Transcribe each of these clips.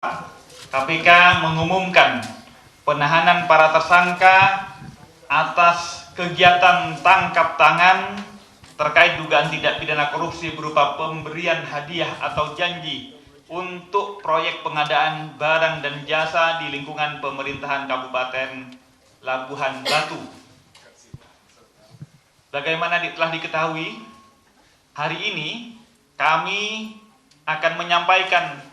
KPK mengumumkan penahanan para tersangka atas kegiatan tangkap tangan terkait dugaan tindak pidana korupsi berupa pemberian hadiah atau janji untuk proyek pengadaan barang dan jasa di lingkungan pemerintahan Kabupaten Labuhan Batu. Bagaimana telah diketahui, hari ini kami akan menyampaikan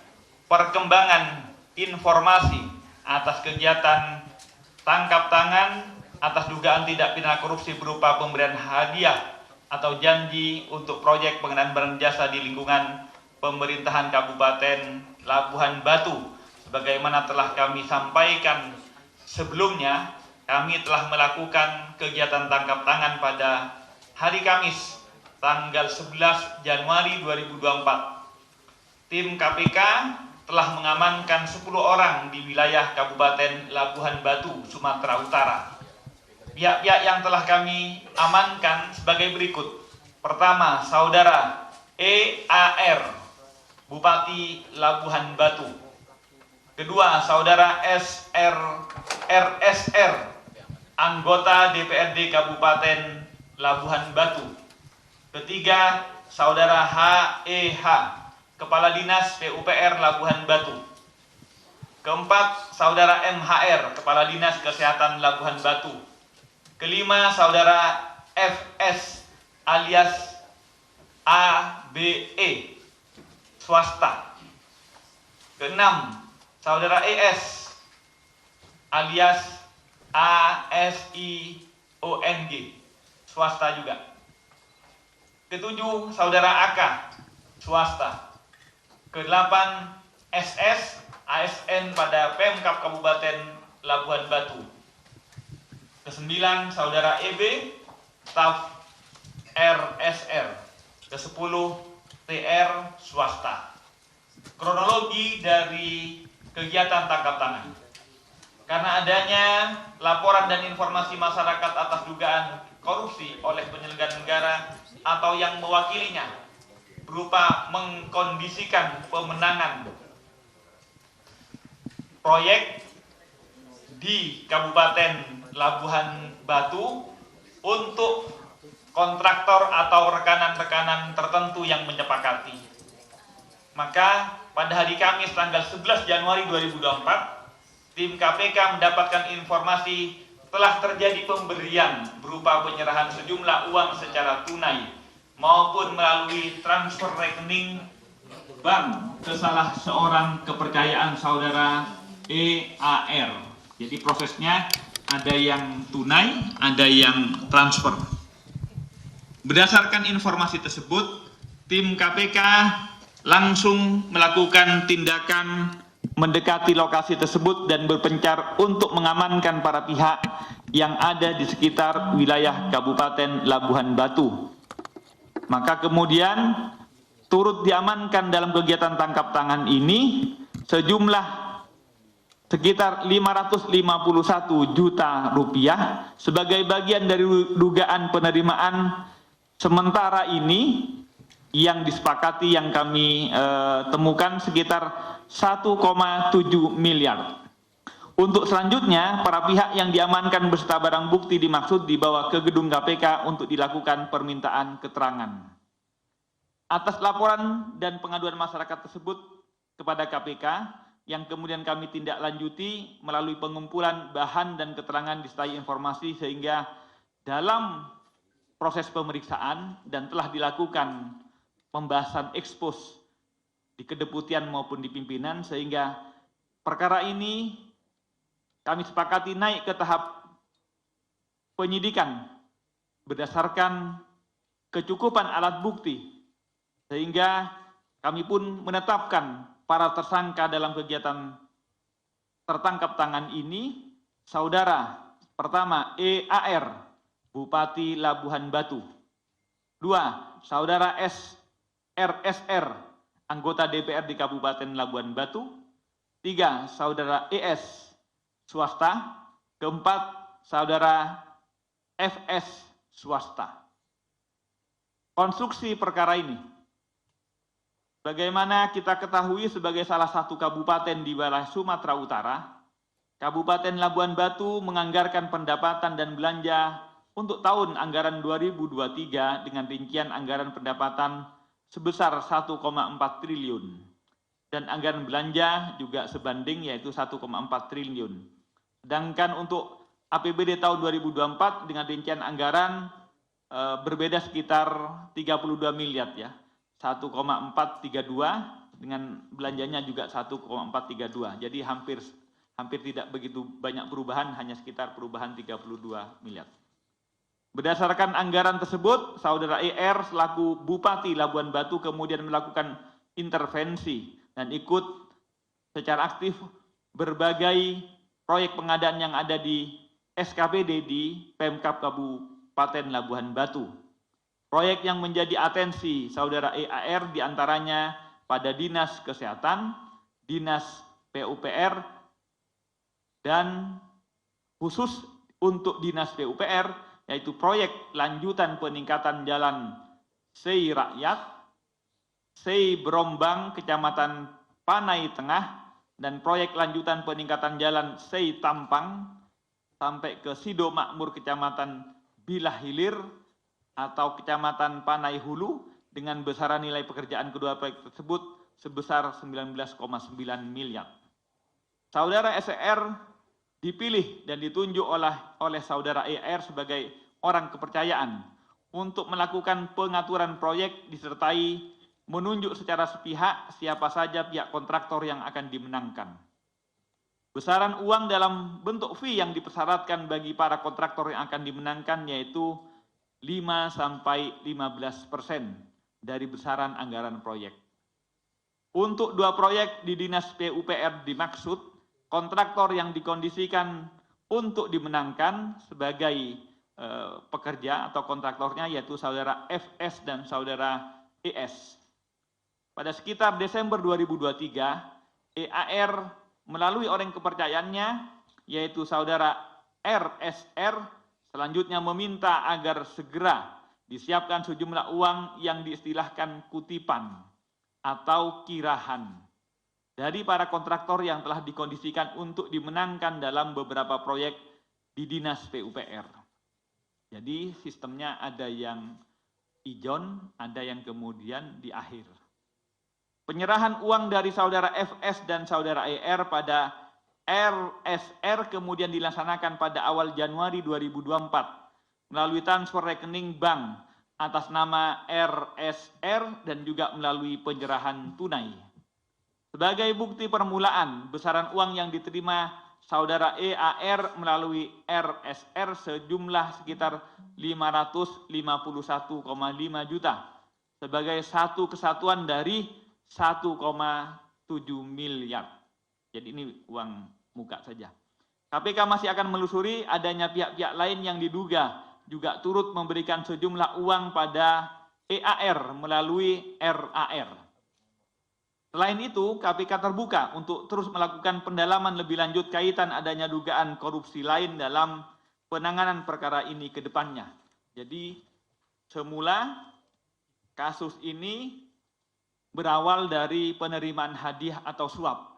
perkembangan informasi atas kegiatan tangkap tangan atas dugaan tindak pidana korupsi berupa pemberian hadiah atau janji untuk proyek pengadaan barang jasa di lingkungan pemerintahan Kabupaten Labuhan Batu. Sebagaimana telah kami sampaikan sebelumnya, kami telah melakukan kegiatan tangkap tangan pada hari Kamis tanggal 11 Januari 2024. Tim KPK telah mengamankan 10 orang di wilayah Kabupaten Labuhan Batu, Sumatera Utara. Pihak-pihak yang telah kami amankan sebagai berikut. Pertama, Saudara EAR, Bupati Labuhan Batu. Kedua, Saudara RSR, anggota DPRD Kabupaten Labuhan Batu. Ketiga, Saudara HEH, Kepala Dinas PUPR Labuhan Batu. Keempat, Saudara MHR, Kepala Dinas Kesehatan Labuhan Batu. Kelima, Saudara FS alias ABE, swasta. Keenam, Saudara ES alias ASIONG, swasta juga. Ketujuh, Saudara AK, swasta. Kedelapan, SS ASN pada Pemkab Kabupaten Labuhan Batu. Kesembilan, Saudara EB, staf RSR. Kesepuluh, TR, swasta. Kronologi dari kegiatan tangkap tangan. Karena adanya laporan dan informasi masyarakat atas dugaan korupsi oleh penyelenggara negara atau yang mewakilinya berupa mengkondisikan pemenangan proyek di Kabupaten Labuhan Batu untuk kontraktor atau rekanan-rekanan tertentu yang menyepakati. Maka pada hari Kamis tanggal 11 Januari 2024, tim KPK mendapatkan informasi telah terjadi pemberian berupa penyerahan sejumlah uang secara tunai maupun melalui transfer rekening bank ke salah seorang kepercayaan Saudara EAR. Jadi prosesnya ada yang tunai, ada yang transfer. Berdasarkan informasi tersebut, tim KPK langsung melakukan tindakan mendekati lokasi tersebut dan berpencar untuk mengamankan para pihak yang ada di sekitar wilayah Kabupaten Labuhan Batu. Maka kemudian turut diamankan dalam kegiatan tangkap tangan ini sejumlah sekitar 551 juta rupiah sebagai bagian dari dugaan penerimaan sementara ini yang disepakati yang kami temukan sekitar 1,7 miliar. Untuk selanjutnya, para pihak yang diamankan beserta barang bukti dimaksud dibawa ke gedung KPK untuk dilakukan permintaan keterangan. Atas laporan dan pengaduan masyarakat tersebut kepada KPK, yang kemudian kami tindak lanjuti melalui pengumpulan bahan dan keterangan disertai informasi sehingga dalam proses pemeriksaan dan telah dilakukan pembahasan ekspos di kedeputian maupun di pimpinan sehingga perkara ini kami sepakati naik ke tahap penyidikan berdasarkan kecukupan alat bukti sehingga kami pun menetapkan para tersangka dalam kegiatan tertangkap tangan ini. Saudara pertama EAR, Bupati Labuhan Batu. Dua, Saudara RSR, anggota DPR di Kabupaten Labuhan Batu. Tiga, Saudara ES, swasta. Keempat, Saudara FS, swasta. Konstruksi perkara ini Bagaimana kita ketahui sebagai salah satu kabupaten di wilayah Sumatera Utara, Kabupaten Labuan Batu menganggarkan pendapatan dan belanja untuk tahun anggaran 2023 dengan rincian anggaran pendapatan sebesar 1,4 triliun. Dan anggaran belanja juga sebanding yaitu 1,4 triliun. Sedangkan untuk APBD tahun 2024 dengan rincian anggaran berbeda sekitar 32 miliar ya. 1,432 dengan belanjanya juga 1,432. Jadi hampir tidak begitu banyak perubahan, hanya sekitar perubahan 32 miliar. Berdasarkan anggaran tersebut, Saudara ER selaku Bupati Labuan Batu kemudian melakukan intervensi dan ikut secara aktif berbagai proyek pengadaan yang ada di SKPD di Pemkab Kabupaten Labuan Batu. Proyek yang menjadi atensi Saudara EAR diantaranya pada Dinas Kesehatan, Dinas PUPR, dan khusus untuk Dinas PUPR, yaitu proyek lanjutan peningkatan jalan Sei Rakyat, Sei Berombang, Kecamatan Panai Tengah, dan proyek lanjutan peningkatan jalan Sei Tampang, sampai ke Sido Makmur, Kecamatan Bilah Hilir, atau Kecamatan Panai Hulu dengan besaran nilai pekerjaan kedua proyek tersebut sebesar 19,9 miliar. Saudara SER dipilih dan ditunjuk oleh Saudara ER sebagai orang kepercayaan untuk melakukan pengaturan proyek disertai menunjuk secara sepihak siapa saja pihak kontraktor yang akan dimenangkan. Besaran uang dalam bentuk fee yang dipersyaratkan bagi para kontraktor yang akan dimenangkan yaitu 5-15% dari besaran anggaran proyek. Untuk 2 proyek di Dinas PUPR dimaksud, kontraktor yang dikondisikan untuk dimenangkan sebagai pekerja atau kontraktornya yaitu Saudara FS dan Saudara ES. Pada sekitar Desember 2023, EAR melalui orang kepercayaannya yaitu Saudara RSR selanjutnya meminta agar segera disiapkan sejumlah uang yang diistilahkan kutipan atau kirahan dari para kontraktor yang telah dikondisikan untuk dimenangkan dalam beberapa proyek di Dinas PUPR. Jadi sistemnya ada yang ijon, ada yang kemudian di akhir. Penyerahan uang dari Saudara FS dan Saudara ER pada RSR kemudian dilaksanakan pada awal Januari 2024 melalui transfer rekening bank atas nama RSR dan juga melalui penyerahan tunai. Sebagai bukti permulaan, besaran uang yang diterima Saudara EAR melalui RSR sejumlah sekitar 551,5 juta sebagai satu kesatuan dari 1,7 miliar. Jadi ini uang muka saja. KPK masih akan menelusuri adanya pihak-pihak lain yang diduga juga turut memberikan sejumlah uang pada EAR melalui RAR. Selain itu, KPK terbuka untuk terus melakukan pendalaman lebih lanjut kaitan adanya dugaan korupsi lain dalam penanganan perkara ini ke depannya. Jadi, semula kasus ini berawal dari penerimaan hadiah atau suap.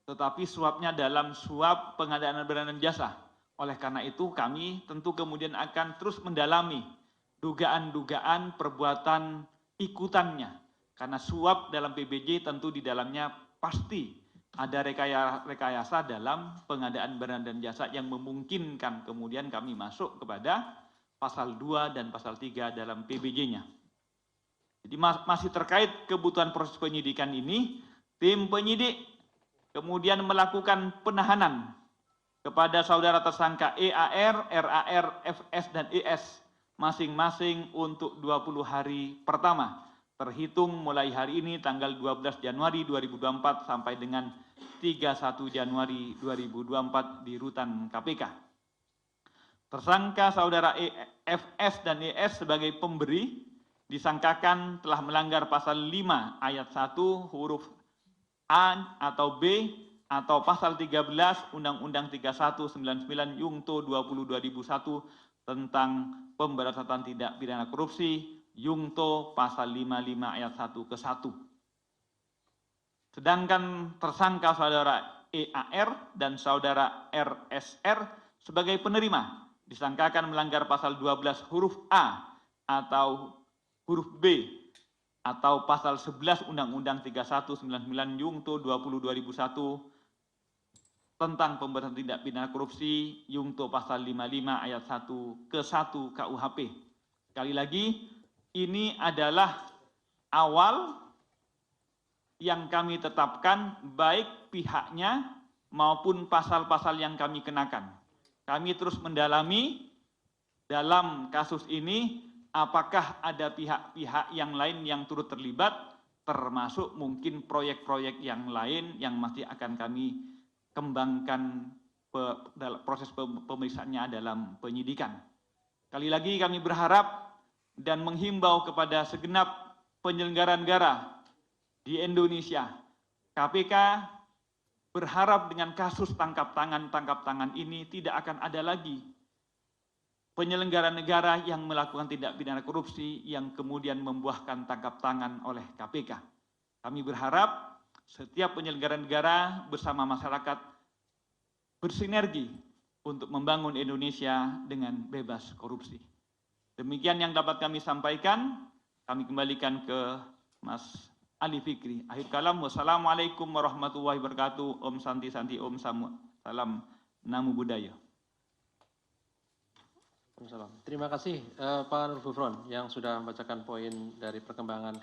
Tetapi suapnya dalam suap pengadaan barang dan jasa. Oleh karena itu kami tentu kemudian akan terus mendalami dugaan-dugaan perbuatan ikutannya. Karena suap dalam PBJ tentu di dalamnya pasti ada rekayasa dalam pengadaan barang dan jasa yang memungkinkan kemudian kami masuk kepada pasal 2 dan pasal 3 dalam PBJ-nya. Jadi masih terkait kebutuhan proses penyidikan ini, tim penyidik kemudian melakukan penahanan kepada saudara tersangka EAR, RAR, FS, dan ES masing-masing untuk 20 hari pertama, terhitung mulai hari ini tanggal 12 Januari 2024 sampai dengan 31 Januari 2024 di rutan KPK. Tersangka saudara FS dan ES sebagai pemberi disangkakan telah melanggar pasal 5 ayat 1 huruf A atau B atau pasal 13 Undang-Undang 3199 Yungto 20 2001 tentang pemberantasan tindak pidana korupsi Yungto pasal 55 ayat 1 ke 1. Sedangkan tersangka saudara EAR dan saudara RSR sebagai penerima disangkakan melanggar pasal 12 huruf A atau huruf B atau pasal 11 Undang-Undang 3199 Yungto 20/2001 tentang pemberantasan tindak pidana korupsi Yungto pasal 55 ayat 1 ke 1 KUHP. Sekali lagi, ini adalah awal yang kami tetapkan baik pihaknya maupun pasal-pasal yang kami kenakan. Kami terus mendalami dalam kasus ini apakah ada pihak-pihak yang lain yang turut terlibat, termasuk mungkin proyek-proyek yang lain yang masih akan kami kembangkan proses pemeriksaannya dalam penyidikan. Sekali lagi kami berharap dan menghimbau kepada segenap penyelenggara negara di Indonesia, KPK berharap dengan kasus tangkap tangan ini tidak akan ada lagi penyelenggara negara yang melakukan tindak pidana korupsi yang kemudian membuahkan tangkap tangan oleh KPK. Kami berharap setiap penyelenggara negara bersama masyarakat bersinergi untuk membangun Indonesia dengan bebas korupsi. Demikian yang dapat kami sampaikan. Kami kembalikan ke Mas Ali Fikri. Akhir kalam, wassalamualaikum warahmatullahi wabarakatuh. Om Santi Santi, Om Salam, Namo Buddhaya. Terima kasih Pak Nur Gufron yang sudah membacakan poin dari perkembangan